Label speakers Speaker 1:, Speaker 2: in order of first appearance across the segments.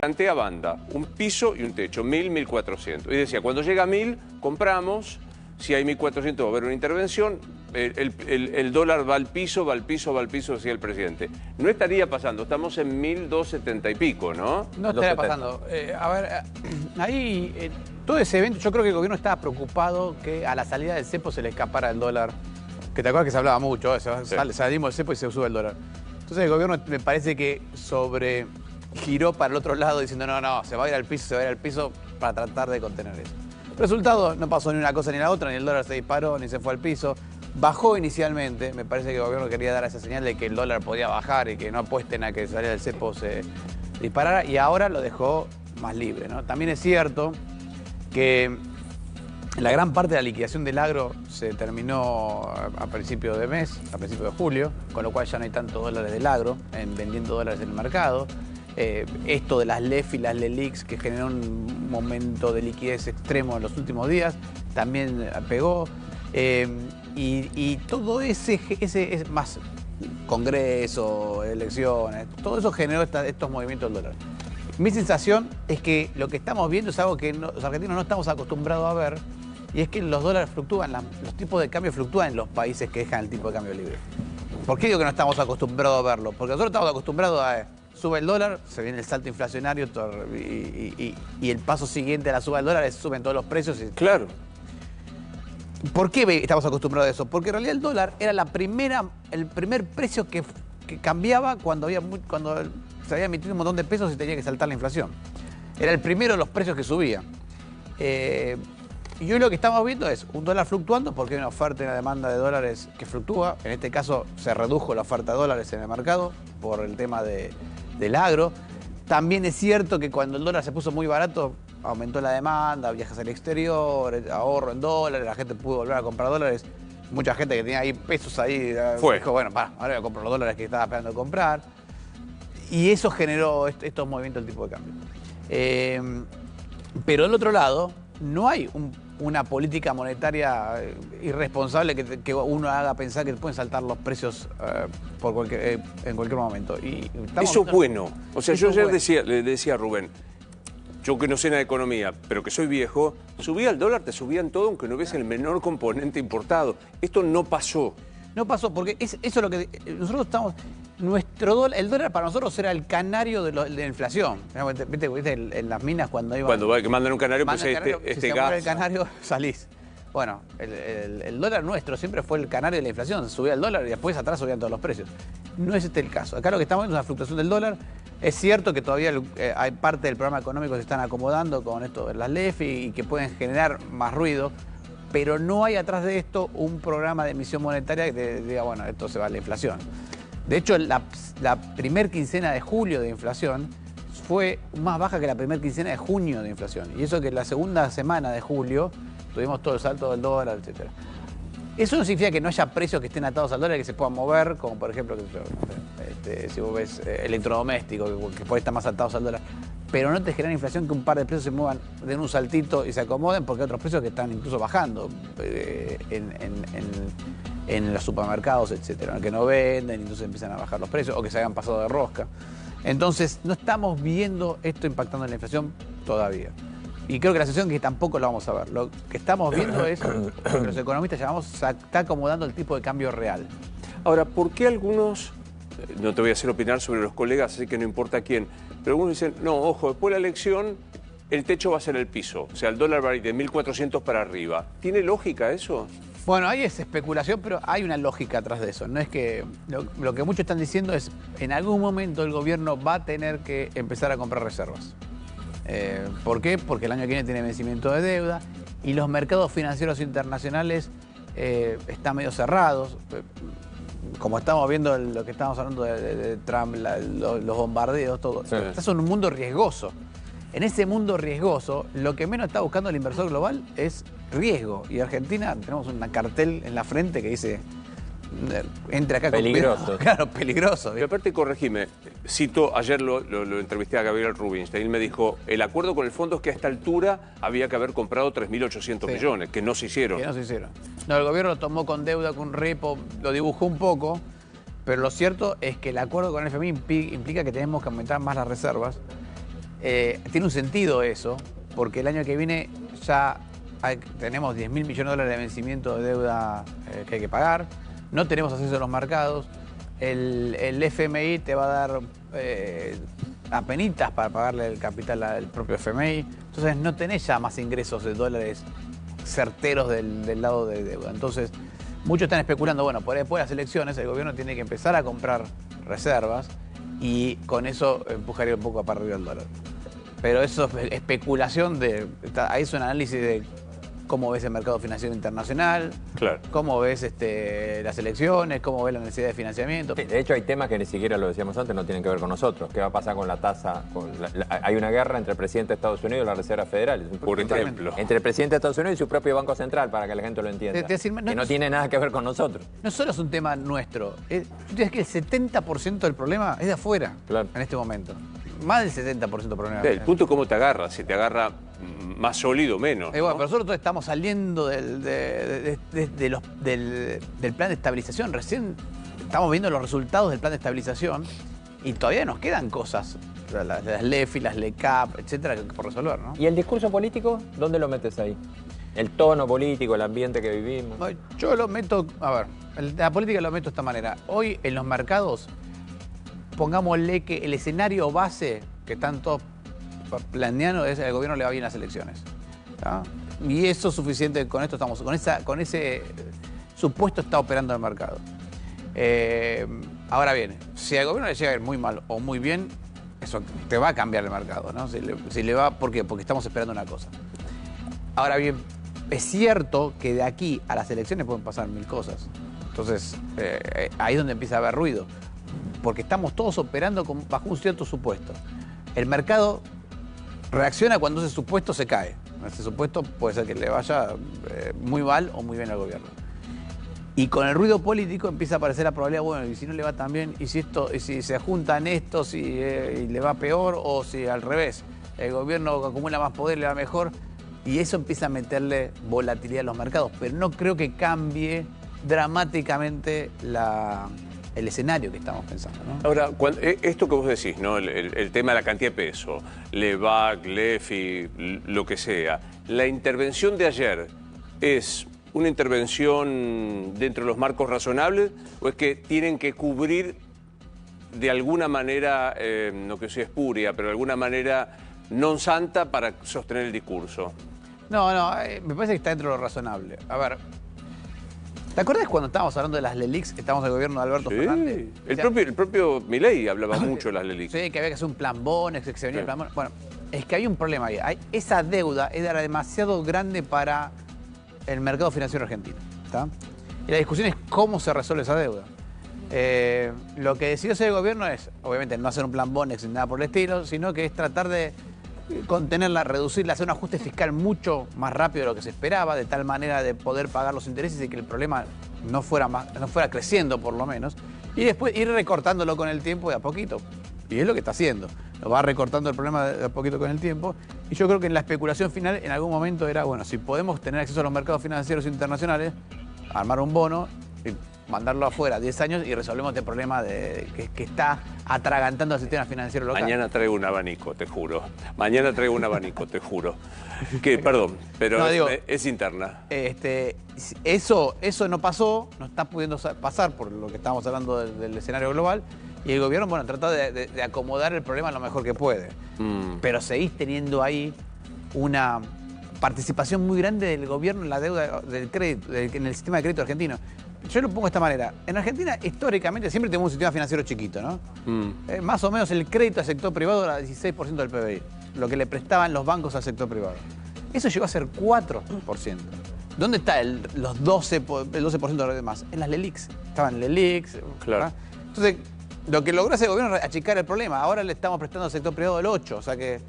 Speaker 1: plantea banda, un piso y un techo, 1.000, 1.400. Y decía, cuando llega a 1.000, compramos, si hay 1.400 va a haber una intervención, el dólar va al piso, va al piso, va al piso, decía el presidente. No estaría pasando, estamos en 1.270 y pico, ¿no?
Speaker 2: No estaría pasando. A ver, ahí, todo ese evento, yo creo que el gobierno estaba preocupado que a la salida del cepo se le escapara el dólar. Que te acuerdas que se hablaba mucho, salimos del cepo y se sube el dólar. Entonces el gobierno me parece que giró para el otro lado diciendo no, se va a ir al piso, se va a ir al piso para tratar de contener eso. Resultado, no pasó ni una cosa ni la otra, ni el dólar se disparó, ni se fue al piso. Bajó inicialmente, me parece que el gobierno quería dar esa señal de que el dólar podía bajar y que no apuesten a que salida del cepo se disparara, y ahora lo dejó más libre, ¿no? También es cierto que la gran parte de la liquidación del agro se terminó a principio de mes, a principio de julio, con lo cual ya no hay tantos dólares del agro, vendiendo dólares en el mercado. Esto de las LEF y las LELIQs, que generó un momento de liquidez extremo en los últimos días, también pegó. Y todo ese es más congreso, elecciones, todo eso generó estos movimientos del dólar. Mi sensación es que lo que estamos viendo es algo que los argentinos no estamos acostumbrados a ver, y es que los dólares fluctúan, los tipos de cambio fluctúan en los países que dejan el tipo de cambio libre. ¿Por qué digo que no estamos acostumbrados a verlo? Porque nosotros estamos acostumbrados a sube el dólar, se viene el salto inflacionario y el paso siguiente a la suba del dólar es suben todos los precios.
Speaker 1: Claro.
Speaker 2: ¿Por qué estamos acostumbrados a eso? Porque en realidad el dólar era el primer precio que cambiaba cuando se había emitido un montón de pesos y tenía que saltar la inflación. Era el primero de los precios que subía. Y hoy lo que estamos viendo es un dólar fluctuando porque hay una oferta y una demanda de dólares que fluctúa. En este caso se redujo la oferta de dólares en el mercado por el tema del agro. También es cierto que cuando el dólar se puso muy barato, aumentó la demanda, viajes al exterior, ahorro en dólares, la gente pudo volver a comprar dólares. Mucha gente que tenía ahí pesos ahí dijo, bueno, ahora voy a comprar los dólares que estaba esperando comprar. Y eso generó estos movimientos del tipo de cambio. Pero del otro lado, no hay una política monetaria irresponsable que uno haga pensar que pueden saltar los precios en cualquier momento.
Speaker 1: Eso es bueno. O sea, yo ayer le decía a Rubén, yo que no sé nada de economía, pero que soy viejo, subía el dólar, te subían todo aunque no hubiese el menor componente importado. Esto no pasó. No pasó, porque eso es lo que nosotros estamos... el dólar para nosotros era el canario de la inflación. ¿Viste en las minas cuando iban... Cuando que mandan un canario, pues si se muere el canario, salís. Bueno, el dólar nuestro siempre fue el canario de la inflación. Subía el dólar y después atrás subían todos los precios. No es este el caso. Acá lo que estamos viendo es una fluctuación del dólar. Es cierto que todavía hay parte del programa económico que se están acomodando con esto de las LEF y que pueden generar más ruido, pero no hay atrás de esto un programa de emisión monetaria que diga, bueno, esto se va a la inflación. De hecho, la primer quincena de julio de inflación fue más baja que la primer quincena de junio de inflación. Y eso que la segunda semana de julio tuvimos todo el salto del dólar, etc. Eso no significa que no haya precios que estén atados al dólar y que se puedan mover, como por ejemplo, si vos ves electrodomésticos, que por ahí están más atados al dólar. Pero no te genera inflación que un par de precios se muevan, den un saltito y se acomoden, porque hay otros precios que están incluso bajando en los supermercados, etcétera, que no venden y entonces empiezan a bajar los precios o que se hayan pasado de rosca. Entonces, no estamos viendo esto impactando en la inflación todavía. Y creo que la sensación es que tampoco lo vamos a ver. Lo que estamos viendo es lo que los economistas llamamos, se está acomodando el tipo de cambio real. Ahora, ¿por qué algunos, no te voy a hacer opinar sobre los colegas, así que no importa quién, pero algunos dicen, no, ojo, después de la elección el techo va a ser el piso, o sea, el dólar va a ir de 1.400 para arriba? ¿Tiene lógica eso? Bueno, ahí es especulación, pero hay una lógica atrás de eso. No es que lo que muchos están diciendo es, en algún momento el gobierno va a tener que empezar a comprar reservas. ¿Por qué? Porque el año que viene tiene vencimiento de deuda y los mercados financieros internacionales están medio cerrados. Como estamos viendo lo que estamos hablando de Trump, los bombardeos, todo. Sí. Estás en un mundo riesgoso. En ese mundo riesgoso, lo que menos está buscando el inversor global es riesgo. Y Argentina, tenemos un cartel en la frente que dice, entre acá con
Speaker 3: peligroso.
Speaker 2: Claro, peligroso.
Speaker 1: Pero aparte, corregime, cito, ayer lo entrevisté a Gabriel Rubinstein, él me dijo, el acuerdo con el fondo es que a esta altura había que haber comprado 3.800 millones, que no se hicieron. Que no se hicieron. No, el gobierno lo tomó con deuda, con repo, lo dibujó un poco, pero lo cierto es que el acuerdo con el FMI implica que tenemos que aumentar más las reservas.
Speaker 2: tiene un sentido eso, porque el año que viene ya tenemos 10.000 millones de dólares de vencimiento de deuda que hay que pagar, no tenemos acceso a los mercados, el FMI te va a dar apenitas para pagarle el capital al propio FMI, entonces no tenés ya más ingresos de dólares certeros del lado de deuda. Entonces, muchos están especulando, bueno, por después de las elecciones el gobierno tiene que empezar a comprar reservas y con eso empujaría un poco para arriba el dólar. Pero eso es especulación ahí es un análisis de cómo ves el mercado financiero internacional,
Speaker 1: claro,
Speaker 2: cómo ves las elecciones, cómo ves la necesidad de financiamiento.
Speaker 3: Sí, de hecho, hay temas que ni siquiera, lo decíamos antes, no tienen que ver con nosotros. ¿Qué va a pasar con la tasa? Hay una guerra entre el presidente de Estados Unidos y la Reserva Federal.
Speaker 1: Por ejemplo.
Speaker 3: Entre el presidente de Estados Unidos y su propio Banco Central, para que la gente lo entienda. Que no tiene nada que ver con nosotros.
Speaker 2: No solo es un tema nuestro. Tú tienes que el 70% del problema es de afuera,
Speaker 3: claro,
Speaker 2: en este momento. Más del 70% del problema.
Speaker 1: El punto es cómo te agarra, si te agarra más sólido o menos.
Speaker 2: Bueno,
Speaker 1: ¿no?
Speaker 2: pero nosotros estamos saliendo del plan de estabilización. Recién estamos viendo los resultados del plan de estabilización y todavía nos quedan cosas, las LEFI, las LECAP, etcétera, por resolver, ¿no?
Speaker 3: ¿Y el discurso político, dónde lo metes ahí? El tono político, el ambiente que vivimos.
Speaker 2: Yo lo meto, a ver, la política lo meto de esta manera. Hoy en los mercados, pongámosle que el escenario base que están todos planeando es el gobierno le va bien las elecciones. ¿Tá? Y eso es suficiente, con esto estamos, con ese supuesto está operando el mercado. Ahora bien, si al gobierno le llega a ir muy mal o muy bien, eso te va a cambiar el mercado, ¿no? Si le va, ¿por qué? Porque estamos esperando una cosa. Ahora bien, es cierto que de aquí a las elecciones pueden pasar 1000 cosas. Entonces, ahí es donde empieza a haber ruido. Porque estamos todos operando bajo un cierto supuesto. El mercado reacciona cuando ese supuesto se cae. Ese supuesto puede ser que le vaya muy mal o muy bien al gobierno. Y con el ruido político empieza a aparecer la probabilidad, bueno, y si no le va tan bien, y si se juntan estos y le va peor, o si al revés, el gobierno acumula más poder, le va mejor, y eso empieza a meterle volatilidad a los mercados. Pero no creo que cambie dramáticamente el escenario que estamos pensando, ¿no?
Speaker 1: Ahora, esto que vos decís, ¿no? El tema de la cantidad de peso, LEVAC, LEFI, lo que sea, ¿la intervención de ayer es una intervención dentro de los marcos razonables o es que tienen que cubrir de alguna manera, no que sea espuria, pero de alguna manera non santa para sostener el discurso?
Speaker 2: No, me parece que está dentro de lo razonable. A ver, ¿te acuerdas cuando estábamos hablando de las LELIQs? Estábamos en el gobierno de Alberto Fernández.
Speaker 1: El propio Milei hablaba mucho de las LELIQs.
Speaker 2: Sí, que había que hacer un plan Bonex, que se venía el plan Bonex. Bueno, es que hay un problema ahí. Esa deuda era demasiado grande para el mercado financiero argentino. ¿Tá? Y la discusión es cómo se resuelve esa deuda. Lo que decidió hacer el gobierno es, obviamente, no hacer un plan Bonex ni nada por el estilo, sino que es tratar de contenerla, reducirla, hacer un ajuste fiscal mucho más rápido de lo que se esperaba, de tal manera de poder pagar los intereses y que el problema no fuera creciendo por lo menos, y después ir recortándolo con el tiempo de a poquito. Y es lo que está haciendo. Lo va recortando el problema de a poquito con el tiempo. Y yo creo que en la especulación final, en algún momento era, bueno, si podemos tener acceso a los mercados financieros internacionales, armar un bono y mandarlo afuera 10 años y resolvemos este problema que está atragantando al sistema financiero local.
Speaker 1: Mañana traigo un abanico, te juro. Mañana traigo un abanico, te juro. Perdón, pero
Speaker 2: no,
Speaker 1: es interna.
Speaker 2: Eso no pasó, no está pudiendo pasar por lo que estamos hablando del escenario global. Y el gobierno, bueno, trata de acomodar el problema lo mejor que puede. Pero seguís teniendo ahí una participación muy grande del gobierno en la deuda del crédito, en el sistema de crédito argentino. Yo lo pongo de esta manera. En Argentina, históricamente, siempre tenemos un sistema financiero chiquito, ¿no? Más o menos el crédito al sector privado era 16% del PBI, lo que le prestaban los bancos al sector privado. Eso llegó a ser 4%. ¿Dónde está el 12% de los demás? En las LELIQs. Estaban LELIQs.
Speaker 1: Claro.
Speaker 2: ¿verdad? Entonces, lo que logró ese gobierno es achicar el problema. Ahora le estamos prestando al sector privado el 8%, o sea que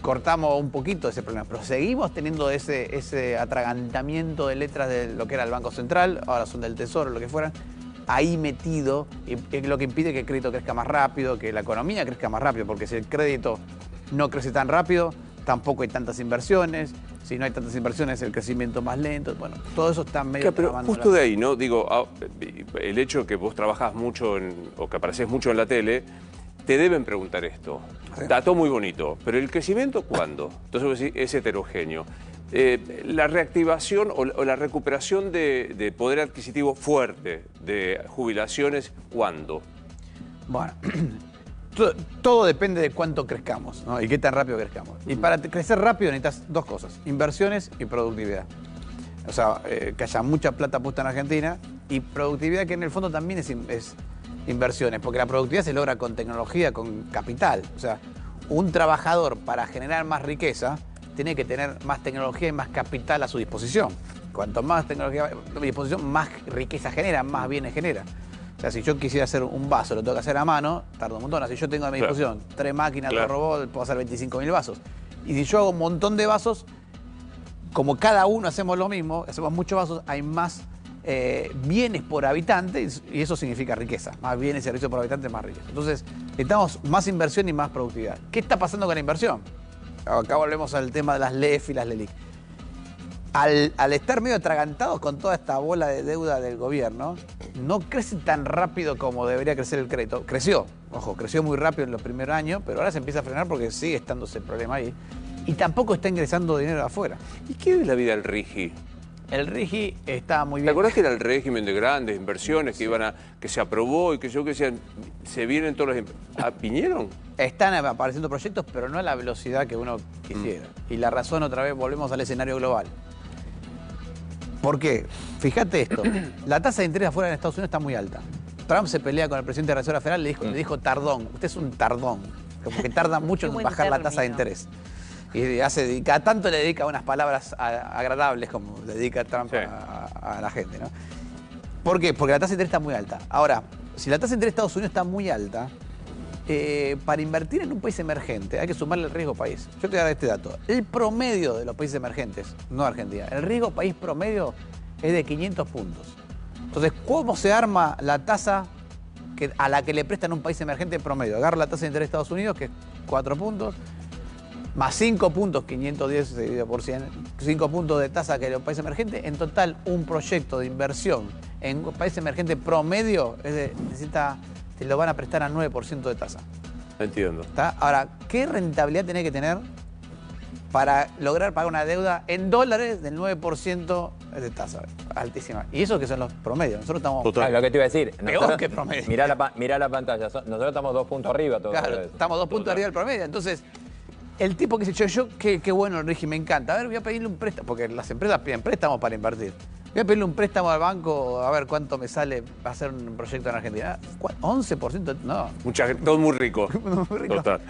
Speaker 2: cortamos un poquito ese problema. Pero seguimos teniendo ese atragantamiento de letras de lo que era el Banco Central, ahora son del Tesoro, lo que fueran, ahí metido, y es lo que impide que el crédito crezca más rápido, que la economía crezca más rápido, porque si el crédito no crece tan rápido, tampoco hay tantas inversiones. Si no hay tantas inversiones, el crecimiento más lento. Bueno, todo eso está medio...
Speaker 1: Pero justo de ahí, ¿no? Digo, el hecho de que vos trabajás mucho o que apareces mucho en la tele, te deben preguntar esto. Dato muy bonito, pero ¿el crecimiento cuándo? Entonces vos decís, es heterogéneo. La reactivación o la recuperación de poder adquisitivo fuerte, de jubilaciones, ¿cuándo?
Speaker 2: Bueno, todo depende de cuánto crezcamos, ¿no? Y qué tan rápido crezcamos. Y para crecer rápido necesitas dos cosas, inversiones y productividad. O sea, que haya mucha plata puesta en Argentina y productividad que en el fondo también es inversiones, porque la productividad se logra con tecnología, con capital. O sea, un trabajador para generar más riqueza tiene que tener más tecnología y más capital a su disposición. Cuanto más tecnología a mi disposición, más riqueza genera, más bienes genera. O sea, si yo quisiera hacer un vaso, lo tengo que hacer a mano, tarda un montón. Si yo tengo a mi disposición 3 máquinas, 2 robots, puedo hacer 25.000 vasos. Y si yo hago un montón de vasos, como cada uno hacemos lo mismo, hacemos muchos vasos, hay más bienes por habitante y eso significa riqueza. Más bienes y servicios por habitante, más riqueza. Entonces, necesitamos más inversión y más productividad. ¿Qué está pasando con la inversión? Acá volvemos al tema de las LEF y las LELIQ. Al estar medio atragantados con toda esta bola de deuda del gobierno, no crece tan rápido como debería crecer el crédito. Creció, ojo, creció muy rápido en los primeros años, pero ahora se empieza a frenar porque sigue estando ese problema ahí. Y tampoco está ingresando dinero de afuera.
Speaker 1: ¿Y qué es la vida del RIGI?
Speaker 2: El RIGI está muy bien.
Speaker 1: ¿Te acordás que era el régimen de grandes inversiones que se aprobó y que se vienen todos los... ¿Vinieron?
Speaker 2: Están apareciendo proyectos, pero no a la velocidad que uno quisiera. Y la razón, otra vez, volvemos al escenario global. ¿Por qué? Fíjate esto. La tasa de interés afuera en Estados Unidos está muy alta. Trump se pelea con el presidente de la Reserva Federal y le dijo tardón. Usted es un tardón. Como que tarda mucho en bajar la tasa de interés. Y cada tanto le dedica unas palabras agradables como le dedica Trump a la gente, ¿no? ¿Por qué? Porque la tasa de interés está muy alta. Ahora, si la tasa de interés de Estados Unidos está muy alta, para invertir en un país emergente hay que sumarle el riesgo país. Yo te voy a dar este dato. El promedio de los países emergentes, no Argentina, el riesgo país promedio es de 500 puntos. Entonces, ¿cómo se arma la tasa a la que le prestan un país emergente promedio? Agarra la tasa de interés de Estados Unidos, que es 4 puntos, más 5 puntos, 510 dividido por 100, 5 puntos de tasa que le da un país emergente. En total, un proyecto de inversión en un país emergente promedio te lo van a prestar al 9% de tasa.
Speaker 1: Entiendo.
Speaker 2: ¿Está? Ahora, ¿qué rentabilidad tenés que tener para lograr pagar una deuda en dólares del 9% de tasa? Altísima. Y eso que son los promedios. Nosotros estamos...
Speaker 3: Lo que te iba a decir.
Speaker 2: Peor que promedio.
Speaker 3: Mirá la pantalla. Nosotros estamos 2 puntos arriba.
Speaker 2: Claro, estamos 2 puntos arriba del promedio. Entonces, el tipo que dice, qué bueno el régimen, me encanta. A ver, voy a pedirle un préstamo, porque las empresas piden préstamos para invertir. Voy a pedirle un préstamo al banco, a ver cuánto me sale hacer un proyecto en Argentina. ¿11%? No.
Speaker 1: Mucha gente, todo muy rico.
Speaker 2: Muy rico.
Speaker 1: Total.